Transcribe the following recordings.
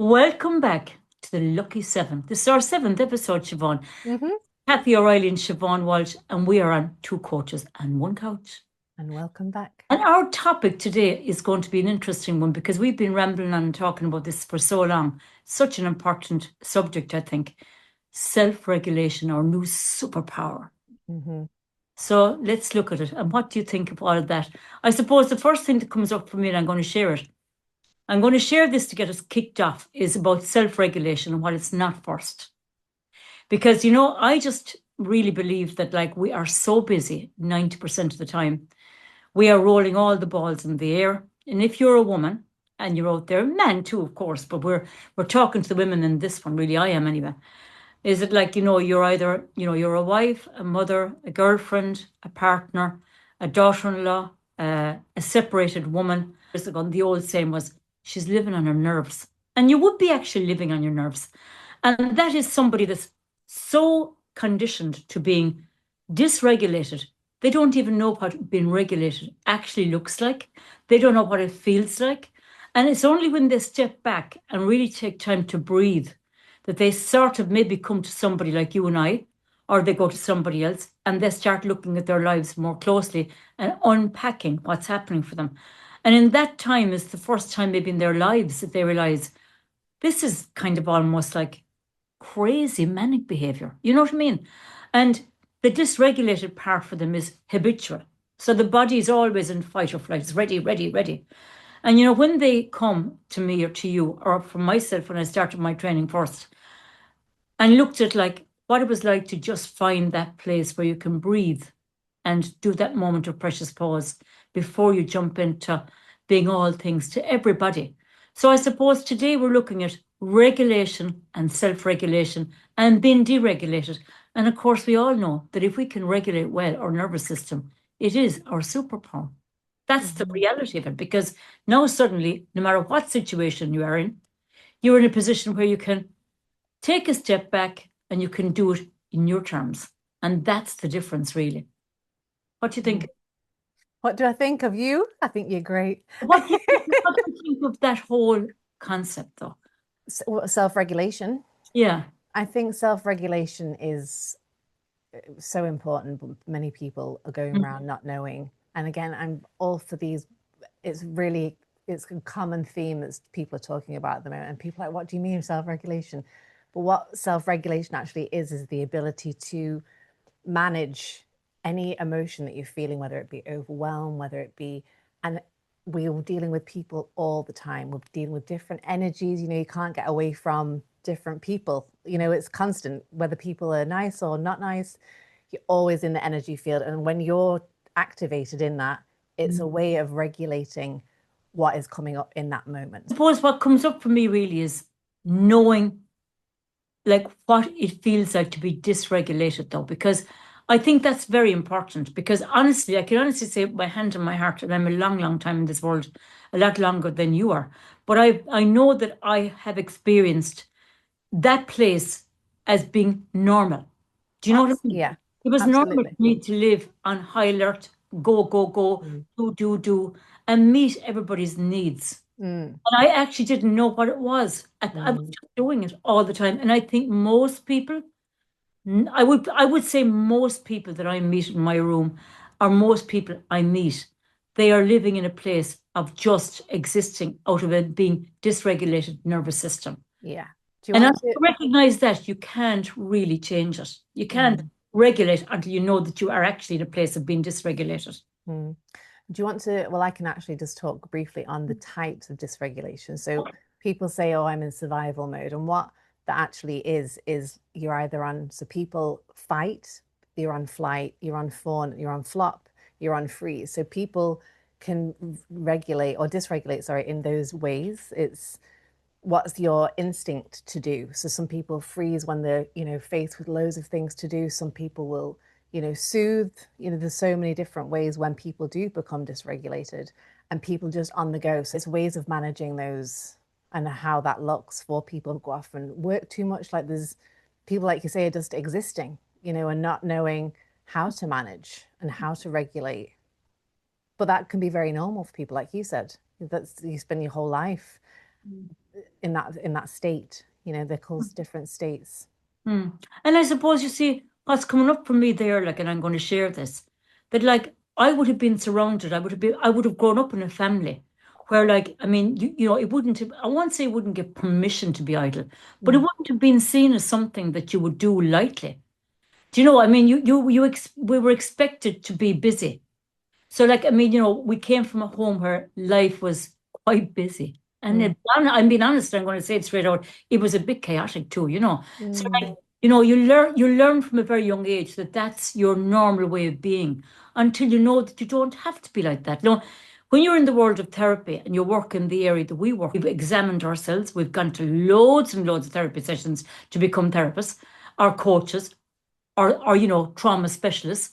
Welcome back to the Lucky Seven. This is our seventh episode, Siobhan. hmm Kathy O'Reilly and Siobhan Walsh, and we are on two coaches and one couch. And welcome back. And our topic today is going to be an interesting one because we've been rambling on and talking about this for so long. Such an important subject, I think. Self-regulation, our new superpower. hmm So let's look at it. And what do you think of all of that? I suppose the first thing that comes up for me, and I'm going to share it. I'm going to share this to get us kicked off, is about self-regulation and what it's not first. Because, I just really believe that like we are so busy 90% of the time. We are rolling all the balls in the air. And if you're a woman and you're out there, men too, of course, but we're talking to the women in this one, really, I am anyway. Is it like, you're either, you're a wife, a mother, a girlfriend, a partner, a daughter-in-law, a separated woman. Years ago, the old saying was, she's living on her nerves. And you would be actually living on your nerves. And that is somebody that's so conditioned to being dysregulated. They don't even know what being regulated actually looks like. They don't know what it feels like. And it's only when they step back and really take time to breathe that they sort of maybe come to somebody like you and I, or they go to somebody else and they start looking at their lives more closely and unpacking what's happening for them. And in that time is the first time maybe in their lives that they realize this is kind of almost like crazy manic behavior. You know what I mean? And the dysregulated part for them is habitual. So the body is always in fight or flight. It's ready, ready, ready. And when they come to me or to you, or from myself when I started my training first, and looked at like what it was like to just find that place where you can breathe and do that moment of precious pause before you jump into being all things to everybody. So I suppose today we're looking at regulation and self-regulation and being deregulated. And of course, we all know that if we can regulate well our nervous system, it is our superpower. That's the hmm reality of it, because now suddenly, no matter what situation you are in, you're in a position where you can take a step back and you can do it in your terms. And that's the difference, really. What do you think? What do I think of you? I think you're great. What do you think of that whole concept, though? Self-regulation. Yeah. I think self-regulation is so important, but many people are going Mm. around not knowing. And again, I'm all for these. It's really, it's a common theme that people are talking about at the moment. And people are like, what do you mean self-regulation? But what self-regulation actually is the ability to manage any emotion that you're feeling, whether it be overwhelm, whether it be, and we're dealing with people all the time. We're dealing with different energies. You can't get away from different people. It's constant, whether people are nice or not nice, you're always in the energy field. And when you're activated in that, it's a way of regulating what is coming up in that I moment. suppose what comes up for me really is knowing like what it feels like to be dysregulated, though, because I think that's very important. Because honestly, I can honestly say with my hand on my heart, and I'm a long, long time in this world, a lot longer than you are. But I know that I have experienced that place as being normal. Do you know what I mean? Yeah, It was normal for absolutely. me to live on high alert, go, go, go, Mm. do, and meet everybody's needs. Mm. And I actually didn't know what it was. I was Mm. just doing it all the time. And I think most people, I would say most people that I meet in my room, or most people I meet, they are living in a place of just existing out of a being dysregulated nervous system. Yeah. Do you And want until to? you recognize that, you can't really change it. You can't Mm. regulate until you know that you are actually in a place of being dysregulated. Mm. Do you want to? Well, I can actually just talk briefly on the types of dysregulation. So people say, oh, I'm in survival mode. And what that actually is you're either on, so people fight, you're on flight, you're on fawn, you're on flop, you're on freeze. So people can regulate or dysregulate, sorry, in those ways. It's what's your instinct to do. So some people freeze when they're, faced with loads of things to do. Some people will, soothe. There's so many different ways when people do become dysregulated and people just on the go. So it's ways of managing those and how that looks for people who go off and work too much. Like there's people, like you say, are just existing, and not knowing how to manage and how to regulate. But that can be very normal for people, like you said. That's you spend your whole life in that state. You know, they're called different states. And I suppose you see what's coming up for me there, like, and I'm going to share this, that like I would have been surrounded, I would have grown up in a family where, like, I mean, you know, it wouldn't have, I won't say it wouldn't get permission to be idle, but it wouldn't have been seen as something that you would do lightly. Do you know? I mean, we were expected to be busy. So, like, I mean, you know, we came from a home where life was quite busy. And I'm being honest, I'm going to say it straight out, it was a bit chaotic too, you know. So, like, you know, you learn from a very young age that that's your normal way of being until you know that you don't have to be like that. You know, when you're in the world of therapy and you work in the area that we work, we've examined ourselves, we've gone to loads and loads of therapy sessions to become therapists, or coaches, or you know, trauma specialists.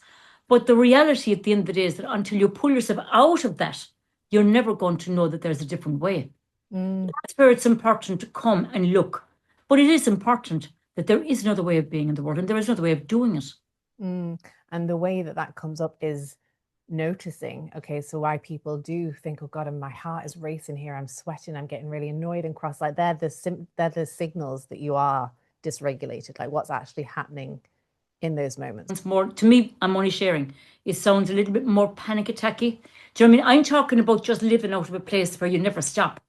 But the reality at the end of the day is that until you pull yourself out of that, you're never going to know that there's a different way. That's where it's important to come and look. But it is important that there is another way of being in the world and there is another way of doing it. And the way that that comes up is noticing, okay, so why people do think, oh God, and my heart is racing here, I'm sweating, I'm getting really annoyed and cross. Like they're the signals that you are dysregulated, like what's actually happening in those moments. It's more, to me, I'm only sharing. It sounds a little bit more panic attacky. Do you know what I mean? I'm talking about just living out of a place where you never stop.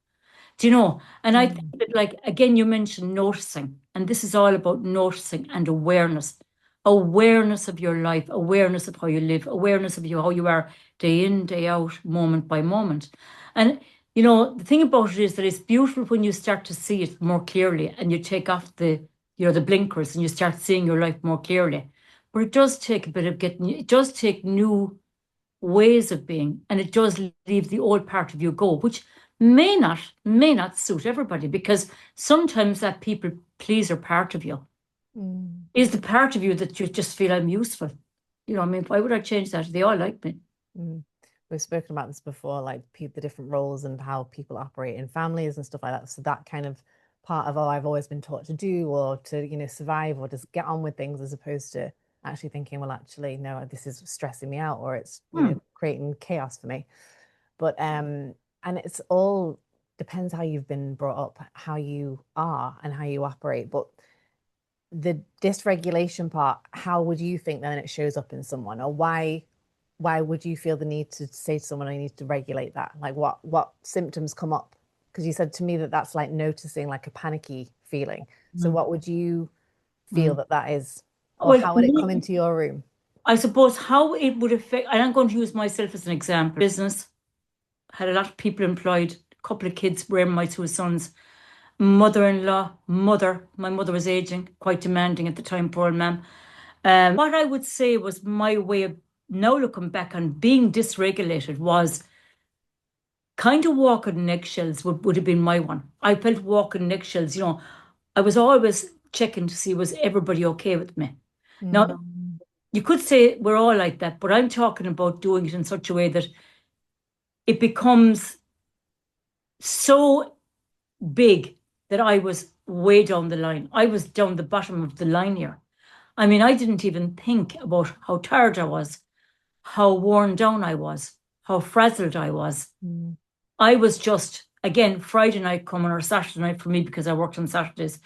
Do you know? And I think that, like, again, you mentioned noticing, and this is all about noticing and awareness. Awareness of your life, awareness of how you live, awareness of you, how you are day in, day out, moment by moment. And, you know, the thing about it is that it's beautiful when you start to see it more clearly and you take off the, you know, the blinkers and you start seeing your life more clearly. But it does take a bit of it does take new ways of being, and it does leave the old part of you go, which may not suit everybody, because sometimes that people pleaser part of you is the part of you that you just feel I'm useful. You know, I mean, why would I change that? They all like me. We've spoken about this before, like the different roles and how people operate in families and stuff like that. So that kind of part of, oh, I've always been taught to do, or to, you know, survive, or just get on with things, as opposed to actually thinking, well, actually, no, this is stressing me out, or it's, you know, creating chaos for me. But and it's all depends how you've been brought up, how you are and how you operate. But the dysregulation part, how would you think then it shows up in someone, or why would you feel the need to say to someone, I need to regulate that? Like what symptoms come up? Because you said to me that that's like noticing like a panicky feeling. So what would you feel that is, or Well, how would it come into your room? I suppose how it would affect, and I'm going to use myself as an example. Business, had a lot of people employed, a couple of kids were my two sons, mother-in-law, my mother was aging, quite demanding at the time, poor old ma'am. What I would say was my way of, now looking back on being dysregulated, was kind of walking on eggshells would have been my one. I felt walking on eggshells, you know, I was always checking to see was everybody okay with me. Now, you could say we're all like that, but I'm talking about doing it in such a way that it becomes so big that I was way down the line. I was down the bottom of the line here. I mean, I didn't even think about how tired I was, how worn down I was, how frazzled I was. I was just, again, Friday night coming, or Saturday night for me, because I worked on Saturdays,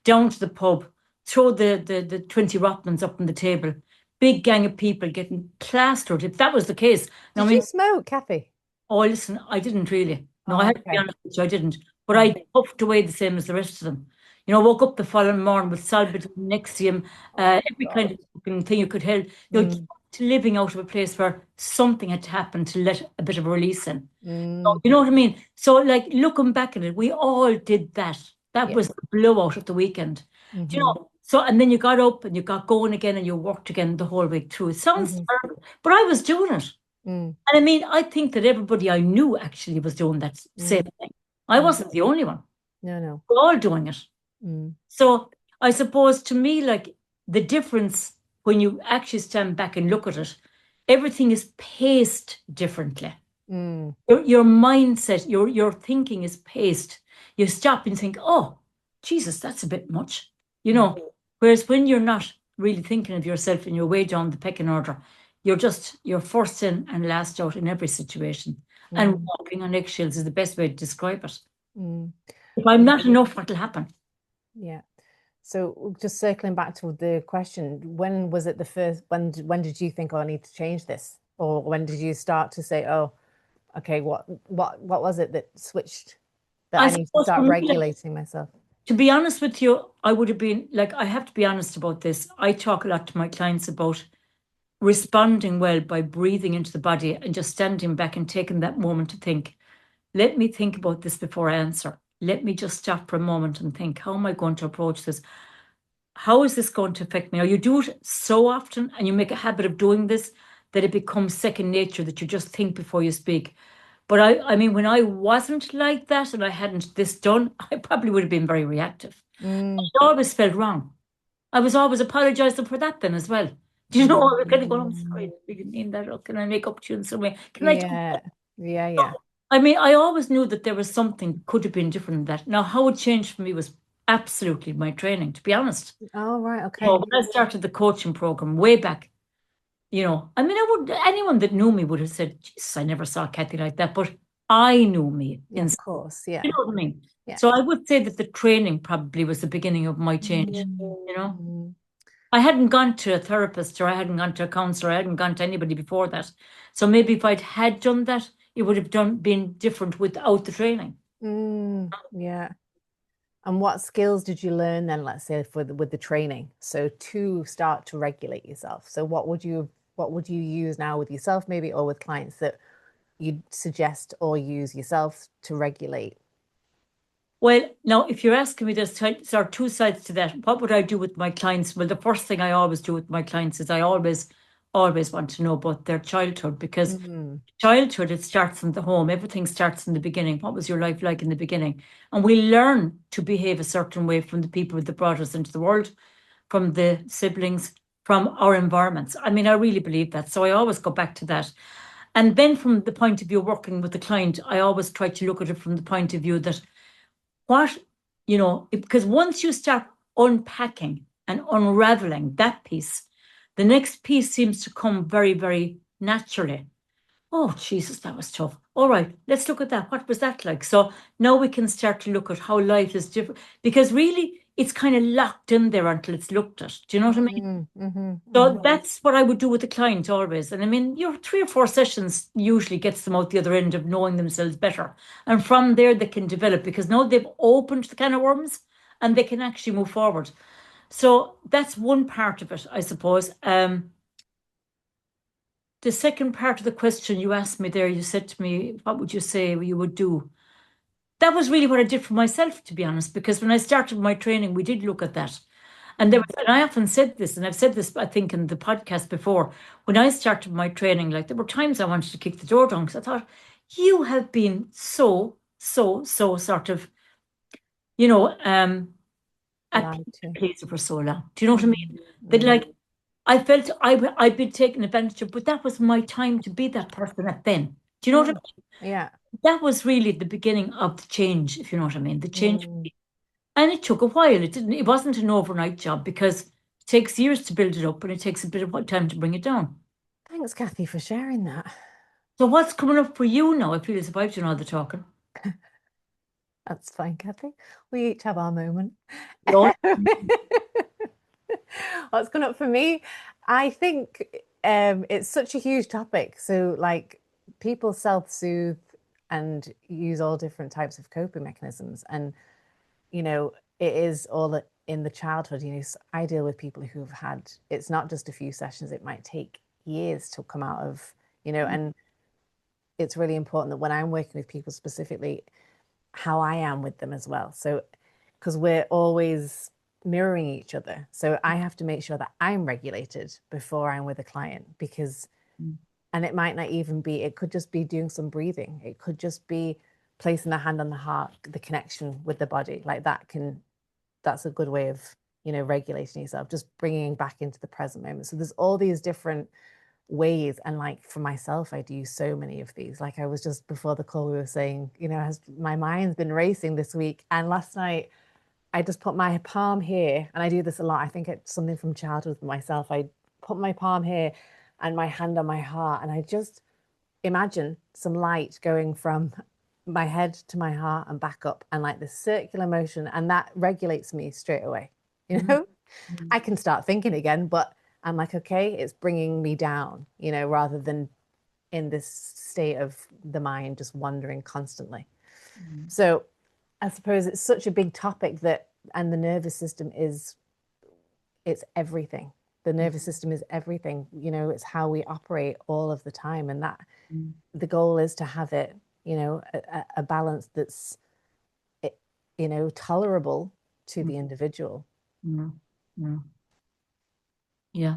down to the pub, throw the 20 Rothmans up on the table, big gang of people getting plastered. If that was the case. Now, Did you smoke, Kathy? oh, listen, I didn't really. No, Oh, I have to be okay. honest with you, I didn't. But I puffed away the same as the rest of them. You know, woke up the following morning with Solbit, Nexium, Oh every God. kind of fucking thing you could help. You know, just living out of a place where something had to happen to let a bit of a release in. So, you know what I mean? So, like, looking back at it, we all did that. That Yeah. was the blowout of the weekend. Do you know? So, and then you got up and you got going again and you worked again the whole week through. It sounds terrible, but I was doing it. And I mean, I think that everybody I knew actually was doing that same thing. I wasn't the only one. No. We're all doing it. So I suppose, to me, like, the difference when you actually stand back and look at it, everything is paced differently. Your mindset, your thinking is paced. You stop and think, oh, Jesus, that's a bit much. You know, whereas when you're not really thinking of yourself and you're way down the pecking order, you're first in and last out in every situation. And walking on eggshells is the best way to describe it. If I'm not enough, what'll happen? Yeah. So just circling back to the question, when was it the first, when did you think, oh, I need to change this? Or when did you start to say, oh, okay, what was it that switched, that I I need to suppose for start me, like, regulating myself? to be honest with you, I would have been like, I have to be honest about this. I talk a lot to my clients about responding well by breathing into the body and just standing back and taking that moment to think. Let me think about this before I answer. Let me just stop for a moment and think, how am I going to approach this? How is this going to affect me? Now, you do it so often and you make a habit of doing this that it becomes second nature, that you just think before you speak. But I mean, when I wasn't like that and I hadn't this done, I probably would have been very reactive. Mm, I always felt wrong. I was always apologizing for that then as well. Do you know, I was kind of going, I'm sorry, mm, I didn't mean that. Or can I make up to you in some way? Can I do yeah, yeah, that? yeah. I mean, I always knew that there was something could have been different than that. Now, how it changed for me was absolutely my training, to be honest. Oh, right, You know, okay. when I started the coaching program way back, I mean, I would anyone that knew me would have said, Jesus, I never saw Kathy like that. But I knew me Yeah, in, of course. you Yeah, know what I mean? yeah. So I would say that the training probably was the beginning of my change, Mm, you know? mm, I hadn't gone to a therapist or I hadn't gone to a counselor, I hadn't gone to anybody before that. So maybe if I'd had done that, it would have been different without the training. yeah. And what skills did you learn then, let's say, with the training? So to start to regulate yourself. So what would you use now with yourself maybe, or with clients that you'd suggest or use yourself to regulate? Well, now, if you're asking me, there are two sides to that. What would I do with my clients? Well, the first thing I always do with my clients is I always want to know about their childhood, because Mm, childhood, it starts in the home. Everything starts in the beginning. What was your life like in the beginning? And we learn to behave a certain way from the people that brought us into the world, from the siblings, from our environments. I mean, I really believe that. So I always go back to that. And then from the point of view working with the client, I always try to look at it from the point of view that what, because once you start unpacking and unraveling that piece, the next piece seems to come very, very naturally. Oh, Jesus, that was tough. All right, let's look at that. What was that like? So now we can start to look at how life is different, because really it's kind of locked in there until it's looked at. Do you know what I mean? So that's what I would do with the client always. And I mean, your 3 or 4 sessions usually gets them out the other end of knowing themselves better. And from there, they can develop, because now they've opened the can of worms and they can actually move forward. So that's one part of it, I suppose. The second part of the question you asked me there, you said to me, what would you say you would do? That was really what I did for myself, to be honest, because when I started my training, we did look at that. And and I often said this, and I've said this, I think, in the podcast before. When I started my training, like, there were times I wanted to kick the door down, because I thought, you have been so sort of, you know, a lied people to. pleaser for so long. Do you know what I Mm, mean? That, mm, like, I felt I'd been taken advantage of, but that was my time to be that person at then. Do you know what I mm, mean? yeah. That was really the beginning of the change, if you know what I mean. The change. Mm. And it took a while. It wasn't an overnight job, because it takes years to build it up and it takes a bit of time to bring it down. Thanks, Kathy, for sharing that. So what's coming up for you now? I feel as if I've done all the talking. That's fine, Kathy. We each have our moment. No. What's coming up for me? I think it's such a huge topic. So, like, people self-soothe and use all different types of coping mechanisms. And, it is all in the childhood. I deal with people who've had, it's not just a few sessions, it might take years to come out of, and it's really important that when I'm working with people specifically, how I am with them as well. So, because we're always mirroring each other. So I have to make sure that I'm regulated before I'm with a client, and it might not even be, it could just be doing some breathing. It could just be placing a hand on the heart, the connection with the body. Like that's a good way of, regulating yourself, just bringing back into the present moment. So there's all these different ways. And like for myself, I do so many of these. Like I was just before the call, we were saying, my mind's been racing this week. And last night, I just put my palm here, and I do this a lot. I think it's something from childhood with myself. I put my palm here and my hand on my heart, and I just imagine some light going from my head to my heart and back up, and like this circular motion, and that regulates me straight away. You know, Mm. I can start thinking again, but I'm like, okay, it's bringing me down, rather than in this state of the mind just wandering constantly. Mm. So I suppose it's such a big topic that, and the nervous system it's everything. The nervous system is everything, it's how we operate all of the time. And that Mm. the goal is to have it, a balance that's, tolerable to Mm. the individual. Mm. Mm. Yeah.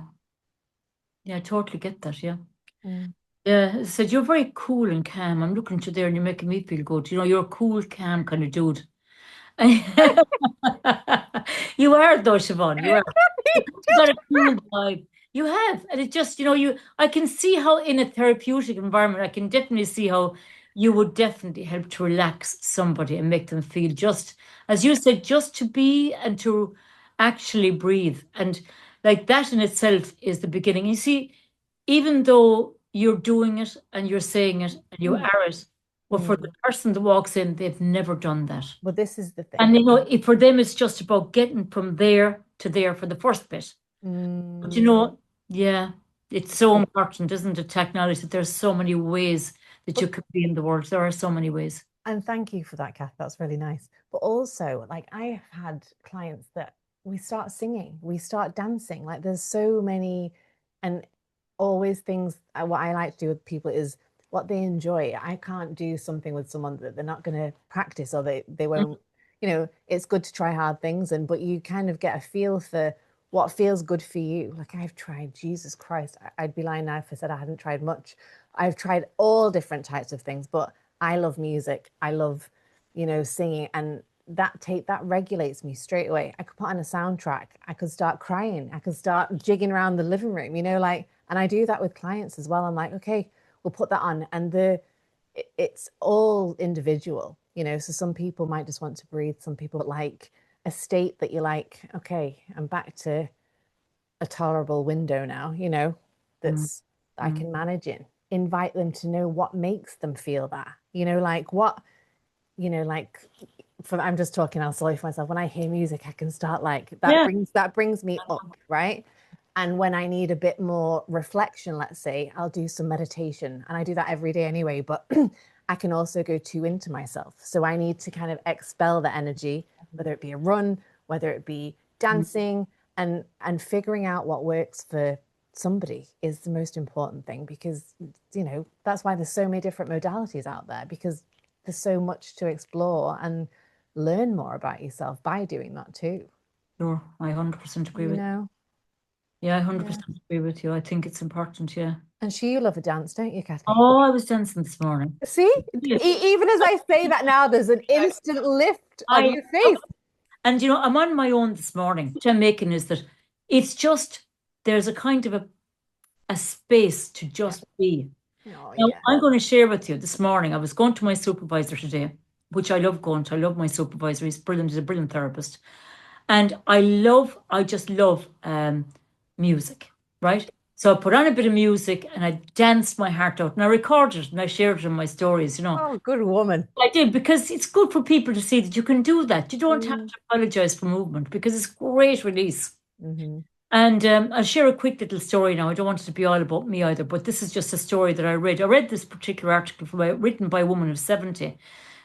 Yeah, I totally get that. Yeah. Mm. Yeah. So you're very cool and calm. I'm looking at you there and you're making me feel good. You're a cool, calm kind of dude. You are though, Siobhan. You are. You got a cool vibe. You have. And it just, I can see how in a therapeutic environment, I can definitely see how you would definitely help to relax somebody and make them feel just, as you said, just to be and to actually breathe. And like that in itself is the beginning. You see, even though you're doing it and you're saying it and you Mm. are it, but for the Mm. person that walks in, they've never done that. Well, this is the And thing. for them, it's just about getting from there to there for the first bit. But Mm. yeah, it's so Well, important, isn't it, technology, that there's so many ways that you but could be in the world. There are so many ways. And thank you for that, Kath. That's really nice. But also, like, I have had clients that we start singing, we start dancing. Like, there's so many, and always things. What I like to do with people is what they enjoy. I can't do something with someone that they're not going to practice, or they Mm. won't. It's good to try hard things, but you kind of get a feel for what feels good for you. Like, I've tried, Jesus Christ, I'd be lying now if I said I hadn't tried much. I've tried all different types of things, but I love music. I love, singing, and that regulates me straight away. I could put on a soundtrack. I could start crying. I could start jigging around the living room, and I do that with clients as well. I'm like, okay, we'll put that on, and it's all individual, So some people might just want to breathe. Some people like a state that you're like, okay, I'm back to a tolerable window now, Mm. that's that I Mm. can manage in. Invite them to know what makes them feel that, like what, like I'm just talking, I'll sorry for myself. When I hear music, I can start like Yeah. that brings me up, right? And when I need a bit more reflection, let's say, I'll do some meditation. And I do that every day anyway, but I can also go too into myself. So I need to kind of expel the energy, whether it be a run, whether it be Mm. dancing, and figuring out what works for somebody is the most important thing, because that's why there's so many different modalities out there, because there's so much to explore and learn more about yourself by doing that too. Sure. I 100% agree You with you. know? Yeah, I Yeah. 100% agree with you. I think it's important. Yeah. And you love a dance, don't you, Kathy? Oh, I was dancing this morning. See, Yes. even as I say that now, there's an instant lift on I your face. And I'm on my own this morning. What I'm making is that it's just there's a kind of a space to Yeah. just be. Oh, Now, yeah. I'm going to share with you this morning. I was going to my supervisor today, which I love going to. I love my supervisor. He's brilliant. He's a brilliant therapist. And I just love music, right? So I put on a bit of music and I danced my heart out and I recorded it and I shared it in my stories. Oh, good woman. I did because it's good for people to see that you can do that. You don't have Mm. to apologize for movement because it's great release. Hmm. And I'll share a quick little story now. I don't want it to be all about me either, but this is just a story that I read. I read this particular article written by a woman of 70.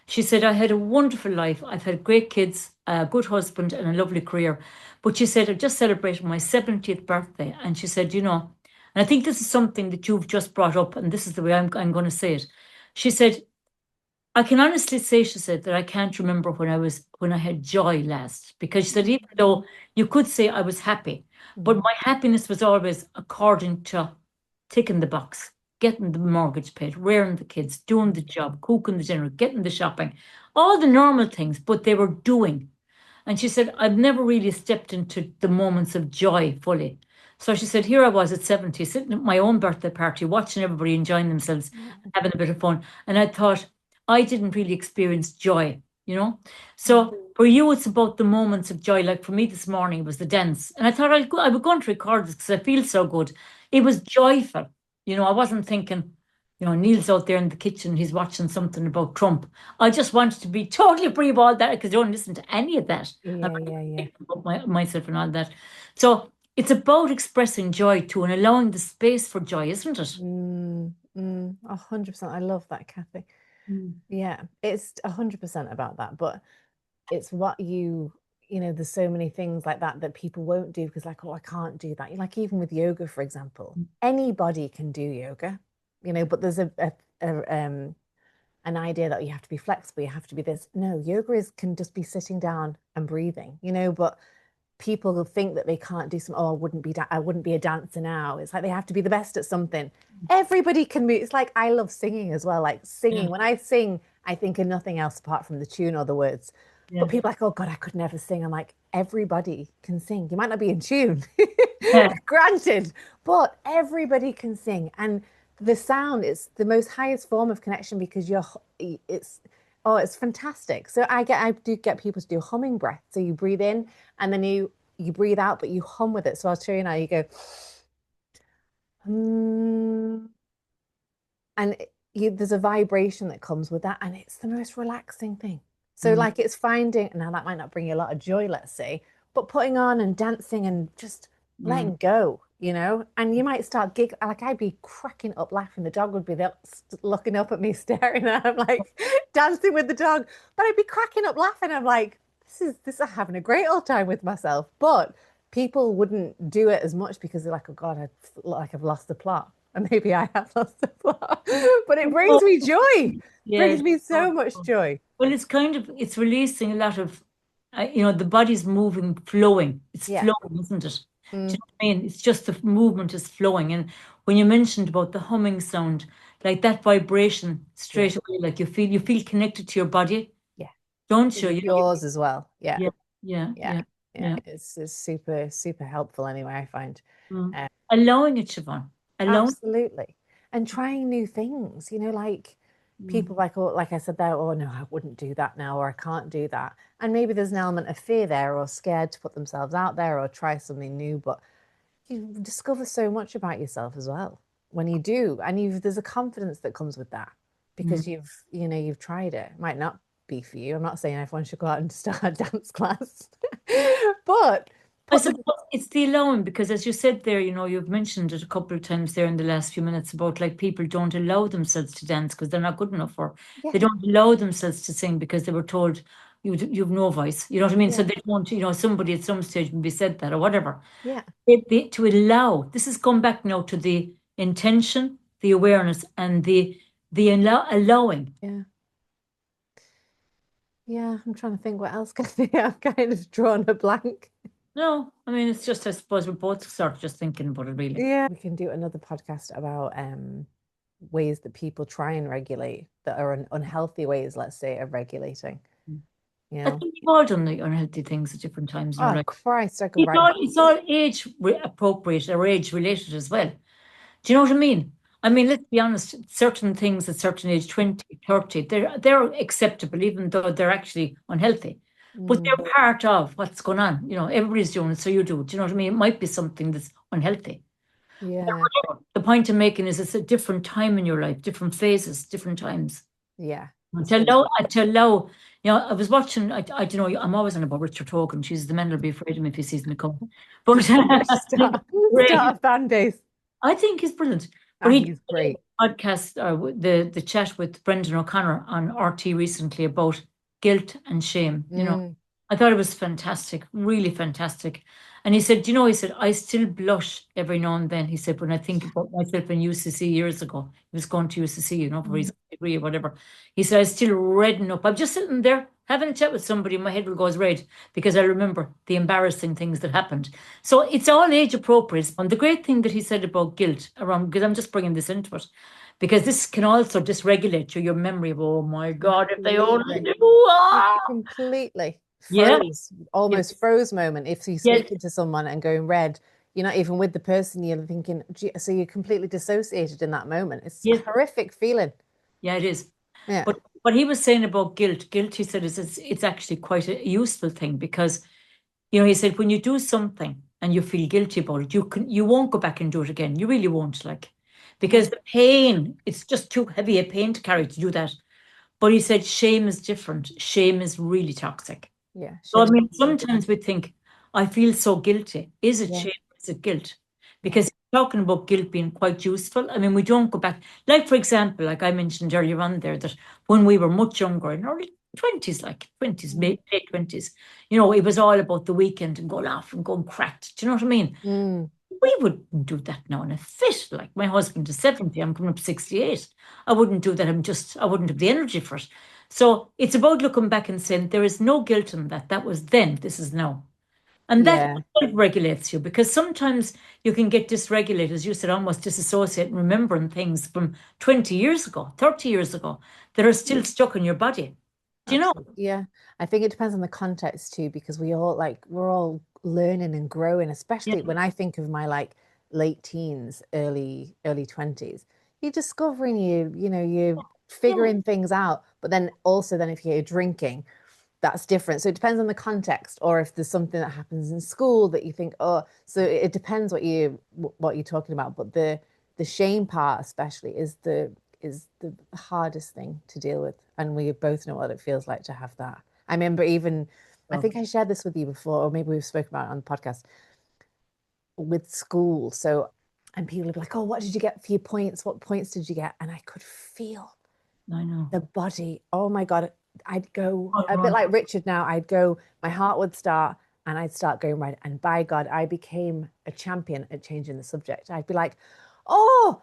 She said, I had a wonderful life. I've had great kids, a good husband, and a lovely career. But she said, I've just celebrated my 70th birthday. And she said, and I think this is something that you've just brought up, and this is the way I'm going to say it. She said, I can honestly say, she said, that I can't remember when I had joy last. Because she said, even though you could say I was happy, but Mm. my happiness was always according to ticking the box, getting the mortgage paid, rearing the kids, doing the job, cooking the dinner, getting the shopping, all the normal things, but they were doing. And she said, I've never really stepped into the moments of joy fully. So she said, here I was at 70, sitting at my own birthday party, watching everybody enjoying themselves, having a bit of fun. And I thought, I didn't really experience joy. Mm. So for you, it's about the moments of joy. Like for me this morning, it was the dance. And I thought I would go on to record this because I feel so good. It was joyful. I wasn't thinking, Neil's out there in the kitchen, he's watching something about Trump. I just wanted to be totally free of all that because I don't listen to any of that. Yeah. About myself and all that. So it's about expressing joy too and allowing the space for joy, isn't it? 100%. I love that, Kathy. Mm. Yeah, it's 100% about that. But it's what there's so many things like that people won't do because like, oh, I can't do that. Like even with yoga, for example, anybody can do yoga, but there's an idea that you have to be flexible, you have to be this. No, can just be sitting down and breathing, but people think that they can't do some, oh, I wouldn't be a dancer now. It's like they have to be the best at something. Everybody can move. It's like I love singing as well. Like singing. Yeah. When I sing, I think of nothing else apart from the tune or the words. Yeah. But people are like, oh God, I could never sing. I'm like, everybody can sing. You might not be in tune, Yeah. granted, but everybody can sing. And the sound is the most highest form of connection because it's fantastic. So I do get people to do humming breath. So you breathe in and then you breathe out, but you hum with it. So I'll show you now. You go, and there's a vibration that comes with that, and it's the most relaxing thing. So like it's finding, now that might not bring you a lot of joy, let's say, but putting on and dancing and just letting go, and you might start giggling. Like I'd be cracking up laughing. The dog would be there looking up at me, staring at him, like dancing with the dog. But I'd be cracking up laughing. I'm like, this is having a great old time with myself. But people wouldn't do it as much because they're like, oh God, I've lost the plot. And maybe I have lost the plot. But it brings me joy. Yeah. Brings me so much joy. Well, it's releasing a lot of, the body's moving, flowing. It's flowing, isn't it? Do you know what I mean? It's just the movement is flowing. And when you mentioned about the humming sound, like that vibration straight away, like you feel connected to your body. Yeah. Don't you? Yours as well. Yeah. Yeah. It's super, super helpful anyway, I find. Allowing it, Siobhan. Absolutely. And trying new things, like people like I said there, oh no, I wouldn't do that now, or I can't do that. And maybe there's an element of fear there, or scared to put themselves out there or try something new, but you discover so much about yourself as well when you do. And there's a confidence that comes with that because you've tried it. It might not be for you. I'm not saying everyone should go out and start a dance class, but I suppose it's the allowing, because as you said there, you've mentioned it a couple of times there in the last few minutes about like people don't allow themselves to dance because they're not good enough, or they don't allow themselves to sing because they were told you've no voice. You know what I mean? So they don't, somebody at some stage maybe said that or whatever. Yeah. To allow, this has come back now to the intention, the awareness, and the allowing. Yeah. Yeah, I'm trying to think what else I've kind of drawn a blank. No, I mean, it's just, I suppose we're both sort of just thinking about it, really. Yeah. We can do another podcast about ways that people try and regulate that are unhealthy ways, let's say, of regulating. I think we've all done the unhealthy things at different times. Oh, Christ, I could write. It's all age appropriate or age related as well. Do you know what I mean? I mean, let's be honest, certain things at certain age, 20, 30, they're acceptable, even though they're actually unhealthy. But they're part of what's going on. Everybody's doing it, so you do. Do you know what I mean? It might be something that's unhealthy. Yeah. The point I'm making is it's a different time in your life, different phases, different times. Yeah. To allow, I was watching, I don't know, I'm always on about Richard Hogan. She's the man will be afraid of me if he sees me coming. But start a fan base. I think he's brilliant. But he's great. Podcast, the chat with Brendan O'Connor on RT recently about guilt and shame. I thought it was fantastic, really fantastic. And he said, I still blush every now and then. He said, when I think about myself in UCC years ago, he was going to UCC, for his degree or whatever. He said, I still redden up. I'm just sitting there having a chat with somebody, my head will go red because I remember the embarrassing things that happened. So it's all age appropriate. And the great thing that he said about guilt because I'm just bringing this into it, because this can also dysregulate your memory of, oh my God, if they only knew. Completely. Almost froze moment. If you're speaking to someone and going red, you're not even with the person, you're thinking, so you're completely dissociated in that moment. It's a horrific feeling. Yeah, it is. Yeah. But what he was saying about guilt, he said, it's actually quite a useful thing because, he said, when you do something and you feel guilty about it, you won't go back and do it again. You really won't, because the pain, it's just too heavy a pain to carry to do that. But he said shame is different. Shame is really toxic. Yeah. So, I Shame. mean, sometimes we think, I feel so guilty. Is it Yeah. shame or is it guilt? Yeah. Because talking about guilt being quite useful, I mean, we don't go back. Like, for example, like I mentioned earlier on there, that when we were much younger, in early 20s, like 20s, late 20s, it was all about the weekend and going off and going cracked. Do you know what I mean? Mm. We wouldn't do that now in a fit. Like, my husband is 70, I'm coming up 68. I wouldn't do that. I wouldn't have the energy for it. So it's about looking back and saying there is no guilt in that. That was then, this is now. And that Yeah. regulates you, because sometimes you can get dysregulated, as you said, almost disassociate and remembering things from 20 years ago, 30 years ago, that are still stuck in your body. Do you know? Absolutely. Yeah. I think it depends on the context too, because we're all learning and growing, Yeah. especially when I think of my like late teens, early 20s. You're discovering you're Yeah. figuring things out. But then also then if you're drinking, that's different. So it depends on the context, or if there's something that happens in school that you think, oh, so it depends what you're talking about. But the shame part especially is the hardest thing to deal with. And we both know what it feels like to have that. I remember even, I Oh, think I shared this with you before, or maybe we've spoken about it on the podcast with school. So, and people would be like, oh, what did you get for your points? What points did you get? And I could feel I know. the body. Oh my God. I'd go Oh, a bit right. like Richard now. I'd go, my heart would start and I'd start going right. And by God, I became a champion at changing the subject. I'd be like, oh,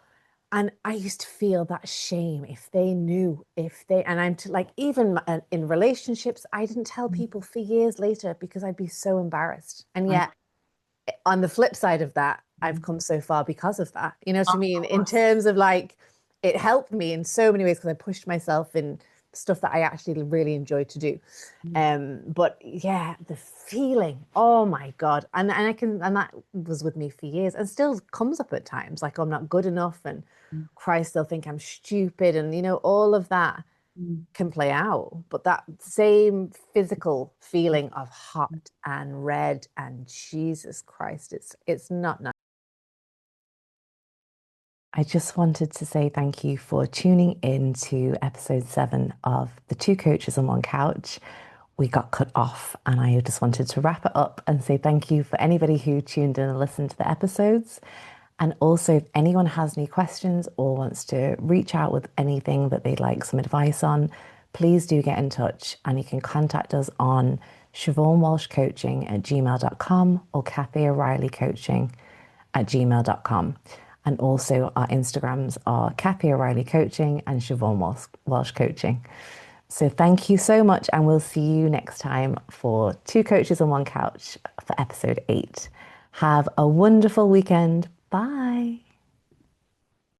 and I used to feel that shame if they knew, and I'm to like, even in relationships, I didn't tell people for years later because I'd be so embarrassed. And I yet, on the flip side of that, I've know. come so far because of that. You know what Of I mean? In course. terms of like, it helped me in so many ways because I pushed myself in stuff that I actually really enjoyed to do. But yeah, the feeling, oh my God. And that was with me for years and still comes up at times, like I'm not good enough and Christ, they'll think I'm stupid and all of that can play out. But that same physical feeling of hot and red and Jesus Christ, it's not nice. I just wanted to say thank you for tuning in to episode 7 of The Two Coaches on One Couch. We got cut off, and I just wanted to wrap it up and say thank you for anybody who tuned in and listened to the episodes. And also, if anyone has any questions or wants to reach out with anything that they'd like some advice on, please do get in touch. And you can contact us on siobhanwalshcoaching@gmail.com or Kathy O'Reilly Coaching@gmail.com. And also our Instagrams are Kathy O'Reilly Coaching and Siobhan Walsh Coaching. So thank you so much, and we'll see you next time for Two Coaches on One Couch for episode 8. Have a wonderful weekend. Bye.